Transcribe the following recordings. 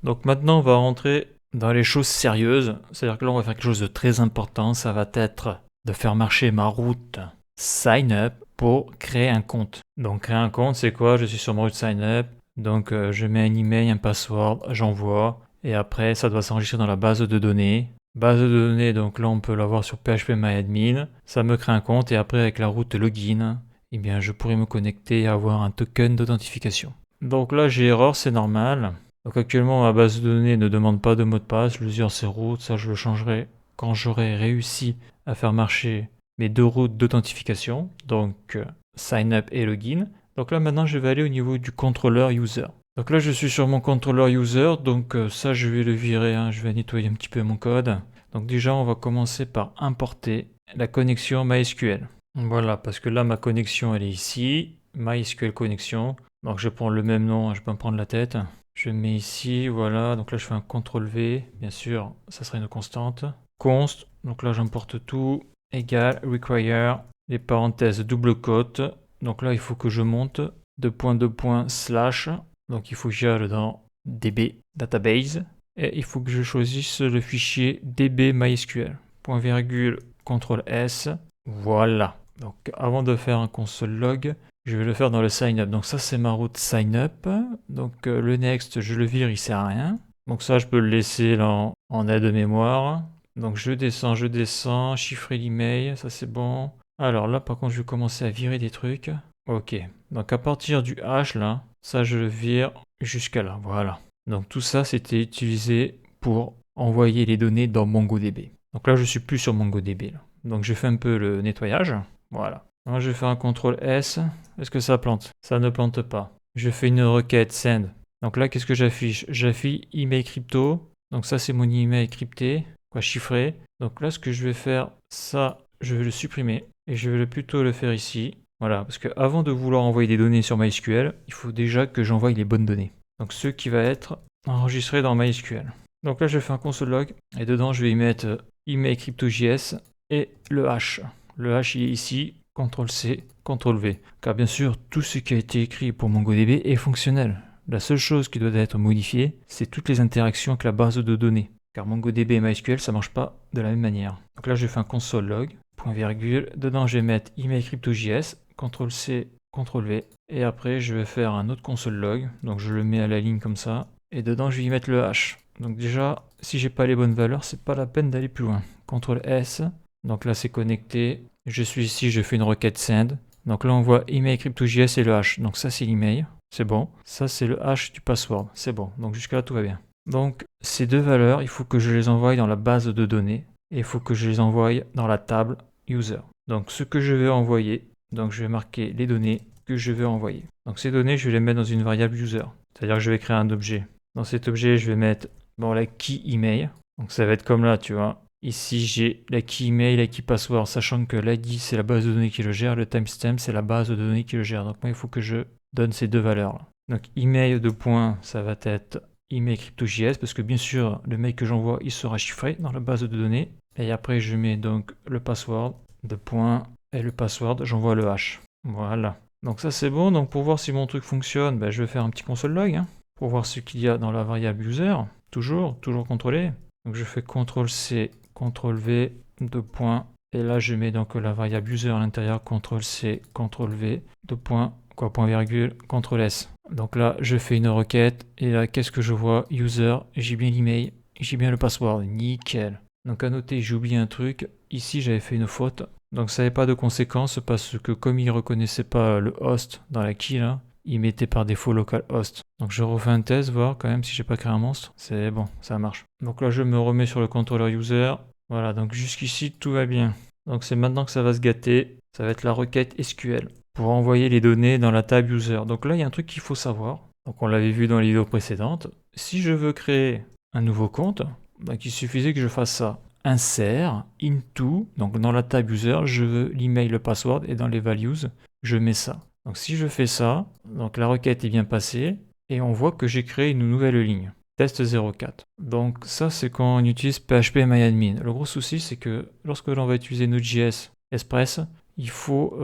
Donc maintenant, on va rentrer dans les choses sérieuses. C'est-à-dire que là, on va faire quelque chose de très important. Ça va être de faire marcher ma route sign up pour créer un compte. Donc créer un compte, c'est quoi? Je suis sur ma route sign up. Donc je mets un email, un password, j'envoie. Et après, ça doit s'enregistrer dans la base de données. Base de données, donc là, on peut l'avoir sur phpMyAdmin. Ça me crée un compte et après, avec la route login, eh bien, je pourrais me connecter et avoir un token d'authentification. Donc là, j'ai erreur, c'est normal. Donc actuellement, ma base de données ne demande pas de mot de passe. L'user, c'est root. Ça, je le changerai quand j'aurai réussi à faire marcher mes deux routes d'authentification. Donc, sign up et login. Donc là, maintenant, je vais aller au niveau du contrôleur user. Donc là, je suis sur mon contrôleur user. Donc ça, je vais le virer. Hein. Je vais nettoyer un petit peu mon code. Donc déjà, on va commencer par importer la connexion MySQL. Voilà, parce que là, ma connexion, elle est ici. MySQL connexion. Donc je prends le même nom, je peux me prendre la tête. Je mets ici, voilà. Donc là, je fais un CTRL V. Bien sûr, ça sera une constante. Const. Donc là, j'importe tout. Égal, require. Les parenthèses double quote. Donc là, il faut que je monte. Deux points, slash. Donc il faut que j'aille dans DB, database. Et il faut que je choisisse le fichier DB MySQL. Point virgule, CTRL S. Voilà. Donc avant de faire un console log, je vais le faire dans le sign up. Donc ça c'est ma route sign up. Donc le next, je le vire, il sert à rien. Donc ça je peux le laisser là en aide-mémoire. Donc je descends, chiffrer l'email, ça c'est bon. Alors là par contre je vais commencer à virer des trucs. Ok. Donc à partir du H là, ça je le vire jusqu'à là. Voilà. Donc tout ça c'était utilisé pour envoyer les données dans MongoDB. Donc là je suis plus sur MongoDB là. Donc je fais un peu le nettoyage. Voilà. Moi je vais faire un CTRL S. Est-ce que ça plante? Ça ne plante pas. Je fais une requête send. Donc là qu'est-ce que j'affiche? J'affiche email crypto. Donc ça c'est mon email crypté, quoi chiffré. Donc là ce que je vais faire, ça je vais le supprimer et je vais plutôt le faire ici. Voilà, parce que avant de vouloir envoyer des données sur MySQL, il faut déjà que j'envoie les bonnes données. Donc ce qui va être enregistré dans MySQL. Donc là je fais un console log et dedans je vais y mettre email crypto.js et le H. Le H il est ici, CTRL-C, CTRL-V. Car bien sûr, tout ce qui a été écrit pour MongoDB est fonctionnel. La seule chose qui doit être modifiée, c'est toutes les interactions avec la base de données. Car MongoDB et MySQL, ça ne marche pas de la même manière. Donc là, je fais un console log, point virgule. Dedans, je vais mettre email crypto.js, CTRL-C, CTRL-V. Et après, je vais faire un autre console log. Donc je le mets à la ligne comme ça. Et dedans, je vais y mettre le H. Donc déjà, si j'ai pas les bonnes valeurs, c'est pas la peine d'aller plus loin. CTRL-S. Donc là, c'est connecté. Je suis ici, je fais une requête send. Donc là, on voit email crypto.js et le hash. Donc ça, c'est l'email. C'est bon. Ça, c'est le hash du password. C'est bon. Donc jusqu'à là, tout va bien. Donc ces deux valeurs, il faut que je les envoie dans la base de données. Et il faut que je les envoie dans la table user. Donc ce que je vais envoyer, donc je vais marquer les données que je vais envoyer. Donc ces données, je vais les mettre dans une variable user. C'est-à-dire que je vais créer un objet. Dans cet objet, je vais mettre la key email. Donc ça va être comme là, tu vois. Ici, j'ai la key email, la key password, sachant que l'ID, c'est la base de données qui le gère, le timestamp, c'est la base de données qui le gère. Donc moi, il faut que je donne ces deux valeurs-là. Donc email de point, ça va être email crypto.js, parce que bien sûr, le mail que j'envoie, il sera chiffré dans la base de données. Et après, je mets donc le password de point, et le password, j'envoie le hash. Voilà. Donc ça, c'est bon. Donc pour voir si mon truc fonctionne, je vais faire un petit console log, hein, pour voir ce qu'il y a dans la variable user. Toujours contrôler. Donc je fais CTRL-C, CTRL-V, deux points. Et là, je mets donc la variable user à l'intérieur, CTRL-C, CTRL-V, deux points, point virgule, CTRL-S. Donc là, je fais une requête. Et là, qu'est-ce que je vois? User, j'ai bien l'email, j'ai bien le password. Nickel. Donc à noter, j'ai oublié un truc. Ici, j'avais fait une faute. Donc ça n'avait pas de conséquences parce que comme il ne reconnaissait pas le host dans la key là, il mettait par défaut localhost. Donc je refais un test, voir quand même si j'ai pas créé un monstre. C'est bon, ça marche. Donc là je me remets sur le contrôleur user. Voilà, donc jusqu'ici tout va bien. Donc c'est maintenant que ça va se gâter. Ça va être la requête SQL pour envoyer les données dans la table user. Donc là il y a un truc qu'il faut savoir. Donc on l'avait vu dans les vidéos précédentes. Si je veux créer un nouveau compte, donc il suffisait que je fasse ça. Insert, into, donc dans la table user, je veux l'email, le password et dans les values, je mets ça. Donc si je fais ça, donc la requête est bien passée et on voit que j'ai créé une nouvelle ligne. Test 04. Donc ça c'est quand on utilise phpMyAdmin. Le gros souci c'est que lorsque l'on va utiliser Node.js Express, il faut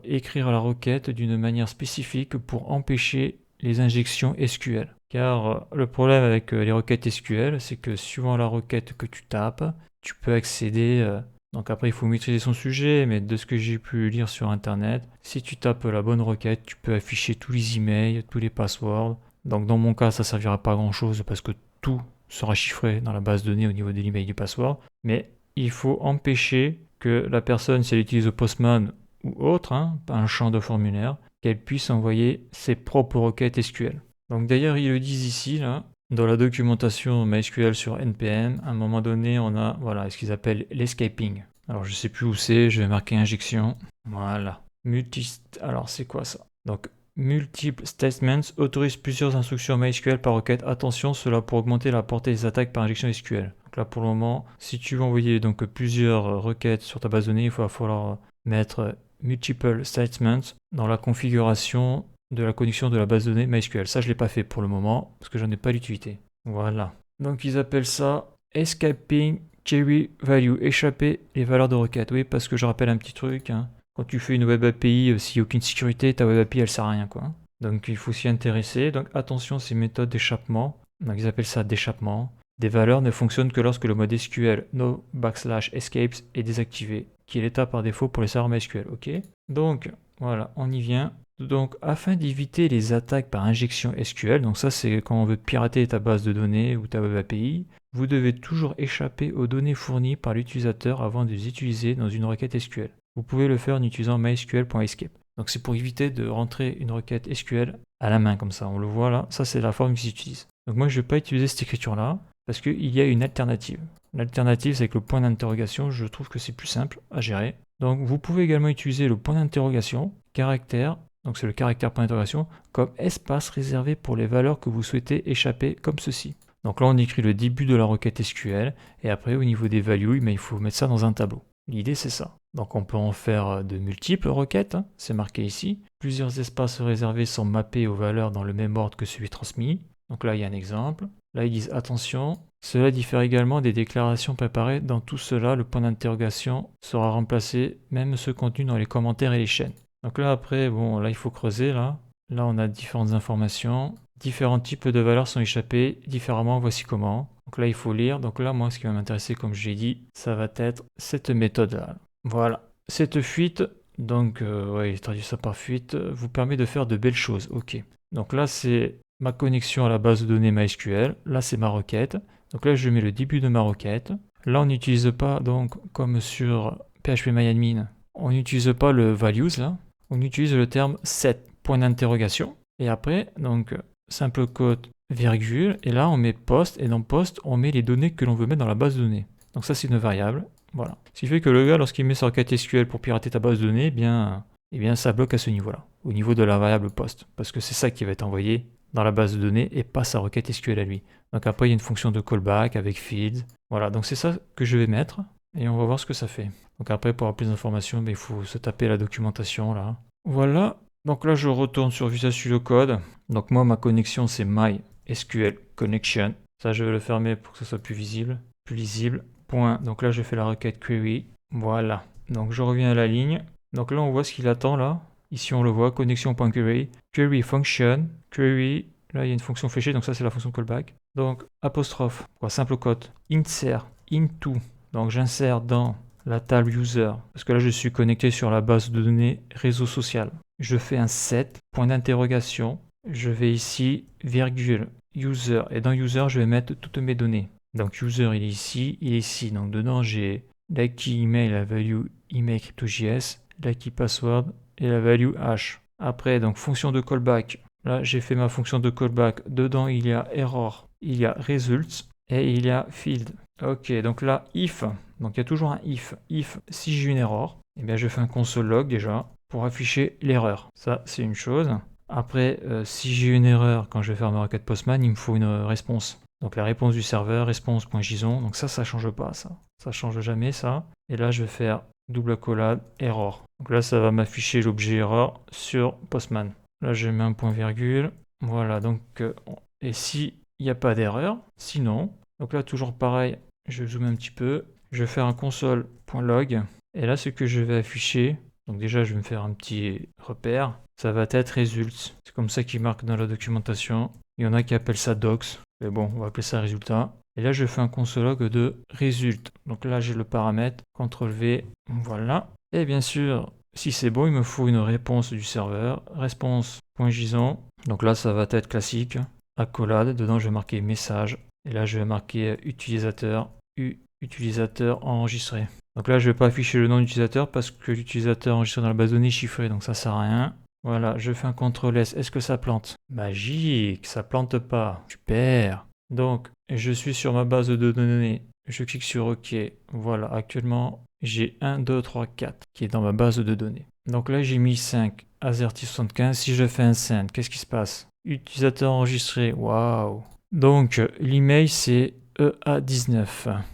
écrire la requête d'une manière spécifique pour empêcher les injections SQL. Car le problème avec les requêtes SQL, c'est que suivant la requête que tu tapes, tu peux accéder... donc après, il faut maîtriser son sujet, mais de ce que j'ai pu lire sur Internet, si tu tapes la bonne requête, tu peux afficher tous les emails, tous les passwords. Donc dans mon cas, ça ne servira pas à grand-chose parce que tout sera chiffré dans la base de données au niveau de l'email et du password. Mais il faut empêcher que la personne, si elle utilise Postman ou autre, un champ de formulaire, qu'elle puisse envoyer ses propres requêtes SQL. Donc d'ailleurs, ils le disent ici, là, dans la documentation MySQL sur NPM, à un moment donné, on a voilà, ce qu'ils appellent l'escaping. Alors je sais plus où c'est, je vais marquer injection. Voilà. Alors c'est quoi ça? Donc multiple statements autorisent plusieurs instructions MySQL par requête. Attention, cela pour augmenter la portée des attaques par injection SQL. Donc là pour le moment, si tu veux envoyer donc plusieurs requêtes sur ta base de données, il va falloir mettre multiple statements dans la configuration de la connexion de la base de données MySQL. Ça, je ne l'ai pas fait pour le moment parce que j'en ai pas l'utilité. Voilà. Donc, ils appellent ça escaping query value, échapper les valeurs de requête. Oui, parce que je rappelle un petit truc. Quand tu fais une web API, s'il n'y a aucune sécurité, ta web API, elle sert à rien, quoi. Donc, il faut s'y intéresser. Donc, attention, ces méthodes d'échappement. Donc, ils appellent ça d'échappement. Des valeurs ne fonctionnent que lorsque le mode SQL no/escapes est désactivé, qui est l'état par défaut pour les serveurs MySQL. Ok. Donc, voilà, on y vient. Donc, afin d'éviter les attaques par injection SQL, donc ça c'est quand on veut pirater ta base de données ou ta web API, vous devez toujours échapper aux données fournies par l'utilisateur avant de les utiliser dans une requête SQL. Vous pouvez le faire en utilisant mysql.escape. Donc c'est pour éviter de rentrer une requête SQL à la main comme ça, on le voit là, ça c'est la forme qu'ils utilisent. Donc moi je ne vais pas utiliser cette écriture là, parce qu'il y a une alternative. L'alternative c'est avec le point d'interrogation, je trouve que c'est plus simple à gérer. Donc vous pouvez également utiliser le point d'interrogation, caractère, donc c'est le caractère point d'interrogation, comme espace réservé pour les valeurs que vous souhaitez échapper, comme ceci. Donc là on écrit le début de la requête SQL, et après au niveau des values, il faut mettre ça dans un tableau. L'idée c'est ça. Donc on peut en faire de multiples requêtes, c'est marqué ici. Plusieurs espaces réservés sont mappés aux valeurs dans le même ordre que celui transmis. Donc là il y a un exemple. Là ils disent attention, cela diffère également des déclarations préparées. Dans tout cela, le point d'interrogation sera remplacé, même ceux contenus dans les commentaires et les chaînes. Donc là après, bon là il faut creuser là. Là on a différentes informations. Différents types de valeurs sont échappées différemment, voici comment. Donc là il faut lire. Donc là moi ce qui va m'intéresser comme je l'ai dit, ça va être cette méthode là. Voilà. Cette fuite, donc ouais, il traduit ça par fuite, vous permet de faire de belles choses. Ok. Donc là c'est ma connexion à la base de données MySQL. Là c'est ma requête. Donc là je mets le début de ma requête. Là on n'utilise pas donc comme sur PHPMyAdmin, on n'utilise pas le values là. On utilise le terme set, point d'interrogation. Et après, donc, simple quote, virgule. Et là, on met post. Et dans post, on met les données que l'on veut mettre dans la base de données. Donc ça, c'est une variable. Voilà. Ce qui fait que le gars, lorsqu'il met sa requête SQL pour pirater ta base de données, eh bien, ça bloque à ce niveau-là. Au niveau de la variable post. Parce que c'est ça qui va être envoyé dans la base de données et pas sa requête SQL à lui. Donc après, il y a une fonction de callback avec fields. Voilà. Donc c'est ça que je vais mettre. Et on va voir ce que ça fait. Donc après, pour avoir plus d'informations, il faut se taper la documentation là. Voilà. Donc là, je retourne sur Visual Studio Code. Donc moi, ma connexion, c'est MySQL Connection. Ça, je vais le fermer pour que ce soit plus visible, plus lisible. Point. Donc là, je fais la requête query. Voilà. Donc je reviens à la ligne. Donc là, on voit ce qu'il attend là. Ici, on le voit, connexion.query. Query function. Query. Là, il y a une fonction fléchée. Donc ça, c'est la fonction callback. Donc apostrophe. Quoi, simple quote. Insert. Into. Donc j'insère dans la table user, parce que là je suis connecté sur la base de données réseau social. Je fais un set, point d'interrogation, je vais ici, virgule, user, et dans user je vais mettre toutes mes données. Donc user il est ici, donc dedans j'ai la key email, la value email crypto.js, la key password et la value hash. Après donc fonction de callback, là j'ai fait ma fonction de callback, dedans il y a error, il y a results et il y a field. Ok, donc là if, donc il y a toujours un if si j'ai une erreur, eh bien je fais un console log déjà pour afficher l'erreur. Ça c'est une chose. Après si j'ai une erreur quand je vais faire ma requête Postman, il me faut une réponse. Donc la réponse du serveur, response.json, donc ça change pas ça change jamais ça. Et là je vais faire double accolade error. Donc là ça va m'afficher l'objet erreur sur Postman. Là je mets un point virgule. Voilà donc et si il n'y a pas d'erreur, sinon, donc là toujours pareil, je zoome un petit peu, je vais faire un console.log et là ce que je vais afficher, Donc déjà, je vais me faire un petit repère. Ça va être results. C'est comme ça qu'il marque dans la documentation. Il y en a qui appellent ça docs. Mais bon, on va appeler ça résultat. Et là, je fais un console.log de result. Donc là, j'ai le paramètre. CTRL V. Voilà. Et bien sûr, si c'est bon, il me faut une réponse du serveur. Response.json. Donc là, ça va être classique. Accolade. Dedans, je vais marquer message. Et là, je vais marquer utilisateur. Utilisateur enregistré. Donc là, je ne vais pas afficher le nom d'utilisateur parce que l'utilisateur enregistré dans la base de données est chiffré, donc ça sert à rien. Voilà, je fais un CTRL S. Est-ce que ça plante? Magique, ça plante pas. Super. Donc, je suis sur ma base de données. Je clique sur OK. Voilà, actuellement, j'ai 1, 2, 3, 4 qui est dans ma base de données. Donc là, j'ai mis 5, AZERTY75. Si je fais un send, qu'est-ce qui se passe? Utilisateur enregistré. Waouh. Donc, l'email, c'est EA19.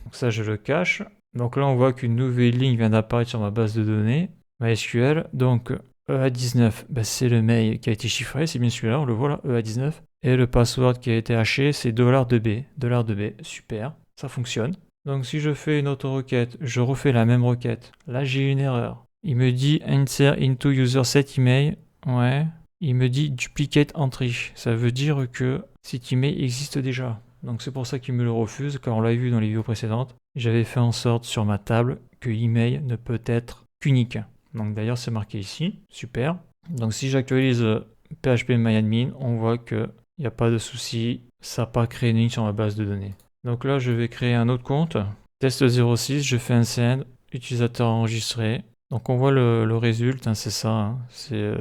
Donc ça, je le cache. Donc là, on voit qu'une nouvelle ligne vient d'apparaître sur ma base de données MySQL. Donc EA19, c'est le mail qui a été chiffré, c'est bien celui-là, on le voit là, EA19. Et le password qui a été haché, c'est $2B. $2B, super, ça fonctionne. Donc si je fais une autre requête, je refais la même requête. Là, j'ai une erreur. Il me dit insert into user set email. Ouais. Il me dit duplicate entry. Ça veut dire que cet email existe déjà. Donc c'est pour ça qu'il me le refuse, car on l'a vu dans les vidéos précédentes. J'avais fait en sorte sur ma table que email ne peut être qu'unique. Donc d'ailleurs c'est marqué ici, super. Donc si j'actualise phpMyAdmin, on voit qu'il n'y a pas de souci, ça n'a pas créé une ligne sur ma base de données. Donc là je vais créer un autre compte, test06, je fais un send, utilisateur enregistré. Donc on voit le résultat, c'est ça, hein. C'est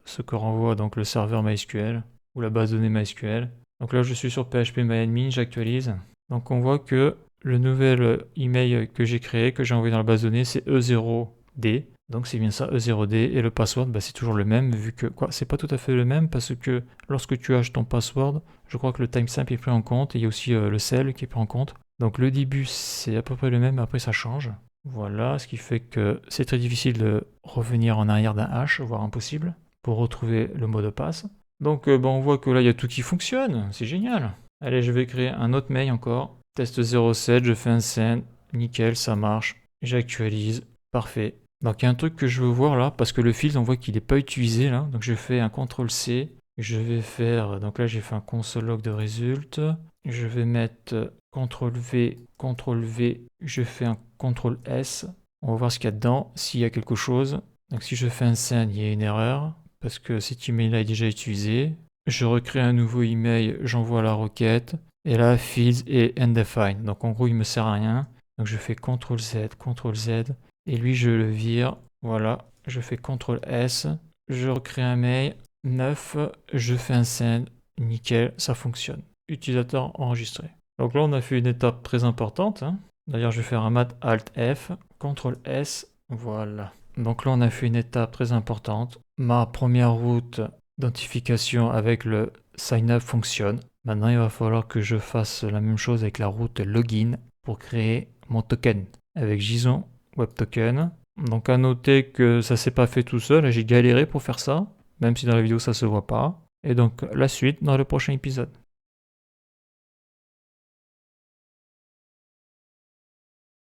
ce que renvoie donc le serveur MySQL ou la base de données MySQL. Donc là je suis sur phpMyAdmin, j'actualise. Donc on voit que le nouvel email que j'ai créé, que j'ai envoyé dans la base de données, c'est E0D. Donc c'est bien ça, E0D. Et le password, c'est toujours le même, vu que c'est pas tout à fait le même, parce que lorsque tu haches ton password, je crois que le timestamp est pris en compte, et il y a aussi le cell qui est pris en compte. Donc le début, c'est à peu près le même, mais après ça change. Voilà, ce qui fait que c'est très difficile de revenir en arrière d'un hash, voire impossible, pour retrouver le mot de passe. Donc on voit que là, il y a tout qui fonctionne, c'est génial. Allez, je vais créer un autre mail encore. Test 07, je fais un send, nickel, ça marche. J'actualise, parfait. Donc il y a un truc que je veux voir là, parce que le field, on voit qu'il n'est pas utilisé là. Donc je fais un CTRL-C. Je vais faire, donc là j'ai fait un console.log de résultat. Je vais mettre CTRL-V, CTRL-V. Je fais un CTRL-S. On va voir ce qu'il y a dedans, s'il y a quelque chose. Donc si je fais un send, il y a une erreur, parce que cet email là est déjà utilisé. Je recrée un nouveau email, j'envoie la requête. Et là, fields et undefined. Donc en gros, il me sert à rien. Donc je fais CTRL-Z, CTRL-Z. Et lui, je le vire. Voilà. Je fais CTRL-S. Je recrée un mail. 9. Je fais un send. Nickel, ça fonctionne. Utilisateur enregistré. Donc là, on a fait une étape très importante, hein. D'ailleurs, je vais faire un mat Alt-F. CTRL-S. Voilà. Donc là, on a fait une étape très importante. Ma première route d'identification avec le sign-up fonctionne. Maintenant, il va falloir que je fasse la même chose avec la route login pour créer mon token avec JSON Web Token. Donc à noter que ça s'est pas fait tout seul, j'ai galéré pour faire ça, même si dans la vidéo ça se voit pas. Et donc la suite dans le prochain épisode.